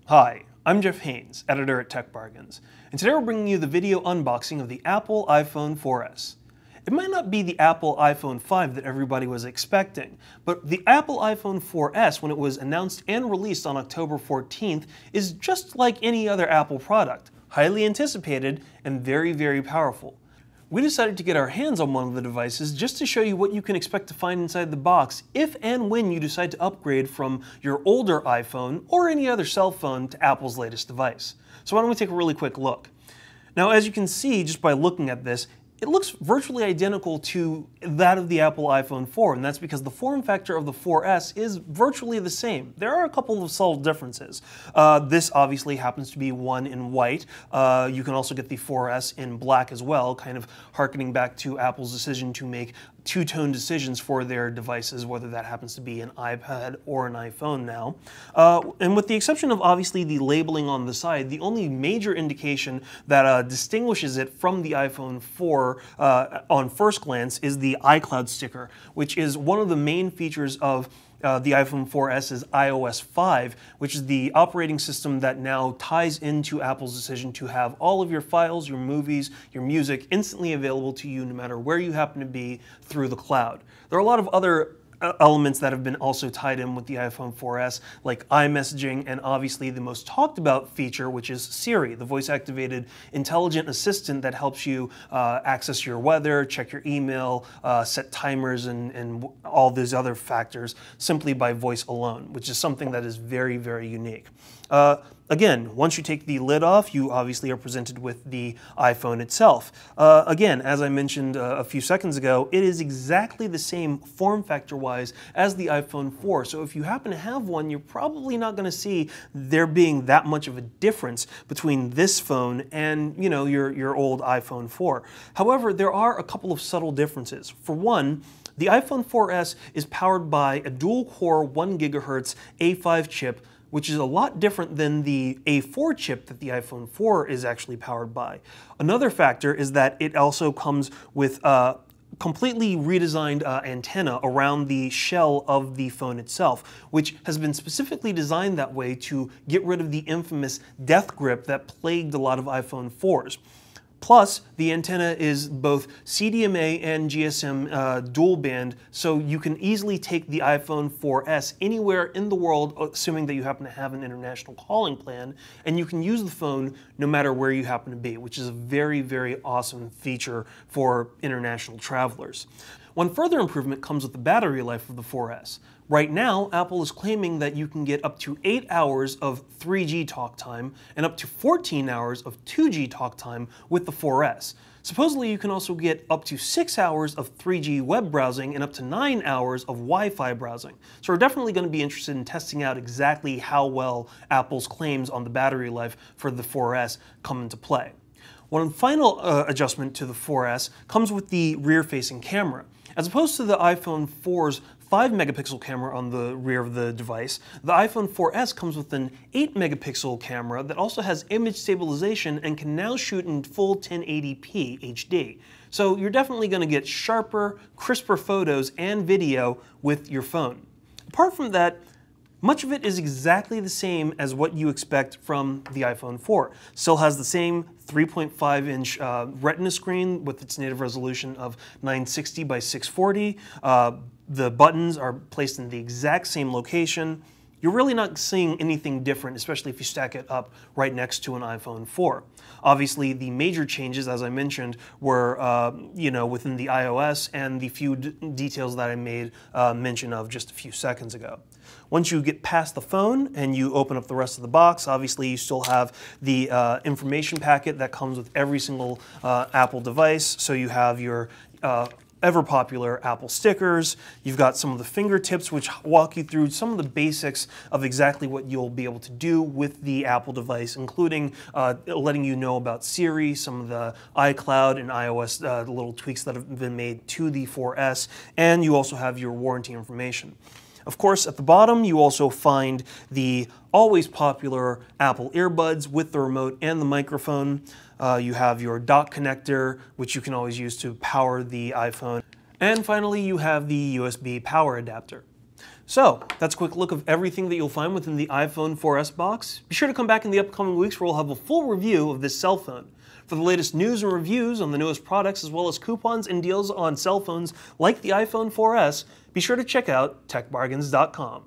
Hi, I'm Jeff Haynes, editor at Tech Bargains, and today we're bringing you the video unboxing of the Apple iPhone 4S. It might not be the Apple iPhone 5 that everybody was expecting, but the Apple iPhone 4S, when it was announced and released on October 14th, is just like any other Apple product, highly anticipated and very, very powerful. We decided to get our hands on one of the devices just to show you what you can expect to find inside the box if and when you decide to upgrade from your older iPhone or any other cell phone to Apple's latest device. So why don't we take a really quick look. Now, as you can see just by looking at this, it looks virtually identical to that of the Apple iPhone 4, and that's because the form factor of the 4S is virtually the same. There are a couple of subtle differences. This obviously happens to be one in white. You can also get the 4S in black as well, kind of harkening back to Apple's decision to make two-tone decisions for their devices, whether that happens to be an iPad or an iPhone now. And with the exception of obviously the labeling on the side, the only major indication that distinguishes it from the iPhone 4 on first glance is the iCloud sticker, which is one of the main features of the iPhone 4S's iOS 5, which is the operating system that now ties into Apple's decision to have all of your files, your movies, your music instantly available to you no matter where you happen to be through the cloud. There are a lot of other elements that have been also tied in with the iPhone 4S, like iMessaging, and obviously the most talked about feature, which is Siri, the voice-activated intelligent assistant that helps you access your weather, check your email, set timers, and all these other factors simply by voice alone, which is something that is very, very unique. Again, once you take the lid off, you obviously are presented with the iPhone itself. Again, as I mentioned a few seconds ago, it is exactly the same form factor-wise as the iPhone 4. So if you happen to have one, you're probably not going to see there being that much of a difference between this phone and, you know, your old iPhone 4. However, there are a couple of subtle differences. For one, the iPhone 4S is powered by a dual-core 1 GHz A5 chip, which is a lot different than the A4 chip that the iPhone 4 is actually powered by. Another factor is that it also comes with a completely redesigned antenna around the shell of the phone itself, which has been specifically designed that way to get rid of the infamous death grip that plagued a lot of iPhone 4s. Plus, the antenna is both CDMA and GSM dual band, so you can easily take the iPhone 4S anywhere in the world, assuming that you happen to have an international calling plan, and you can use the phone no matter where you happen to be, which is a very, very awesome feature for international travelers. One further improvement comes with the battery life of the 4S. Right now, Apple is claiming that you can get up to 8 hours of 3G talk time and up to 14 hours of 2G talk time with the 4S. Supposedly, you can also get up to 6 hours of 3G web browsing and up to 9 hours of Wi-Fi browsing. So we're definitely going to be interested in testing out exactly how well Apple's claims on the battery life for the 4S come into play. One final adjustment to the 4S comes with the rear-facing camera. As opposed to the iPhone 4's 5-megapixel camera on the rear of the device, the iPhone 4S comes with an 8-megapixel camera that also has image stabilization and can now shoot in full 1080p HD. So you're definitely going to get sharper, crisper photos and video with your phone. Apart from that, much of it is exactly the same as what you expect from the iPhone 4. Still has the same 3.5-inch Retina screen with its native resolution of 960 by 640. The buttons are placed in the exact same location. You're really not seeing anything different, especially if you stack it up right next to an iPhone 4. Obviously, the major changes, as I mentioned, were within the iOS and the few details that I made mention of just a few seconds ago. Once you get past the phone and you open up the rest of the box, obviously you still have the information packet that comes with every single Apple device. So you have your ever popular Apple stickers. You've got some of the fingertips which walk you through some of the basics of exactly what you'll be able to do with the Apple device, including letting you know about Siri, some of the iCloud and iOS little tweaks that have been made to the 4S, and you also have your warranty information. Of course, at the bottom, you also find the always popular Apple earbuds with the remote and the microphone. You have your dock connector, which you can always use to power the iPhone. And finally, you have the USB power adapter. So, that's a quick look of everything that you'll find within the iPhone 4S box. Be sure to come back in the upcoming weeks where we'll have a full review of this cell phone. For the latest news and reviews on the newest products, as well as coupons and deals on cell phones like the iPhone 4S, be sure to check out techbargains.com.